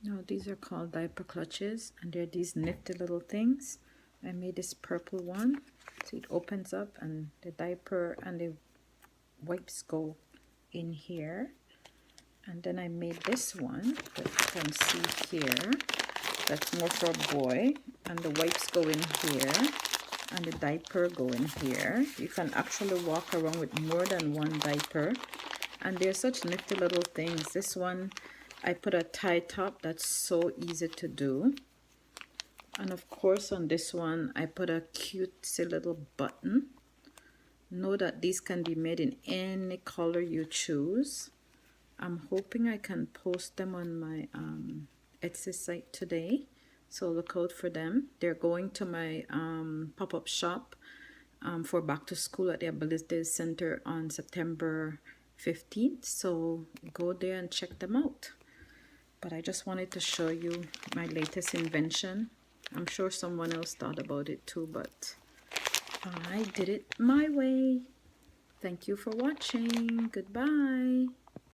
Now these are called diaper clutches, and they're these nifty little things. I made this purple one, so it opens up and the diaper and the wipes go in here. And then I made this one that you can see here, that's more for a boy, and the wipes go in here and the diaper go in here. You can actually walk around with more than one diaper, and they're such nifty little things. This one I put a tie top, that's so easy to do. And of course on this one I put a cutesy little button. Know that these can be made in any color you choose. I'm hoping I can post them on my Etsy site today, so look out for them. They're going to my pop-up shop for back to school at the Ability Center on September 15th, so go there and check them out. But I just wanted to show you my latest invention. I'm sure someone else thought about it too, but I did it my way. Thank you for watching. Goodbye.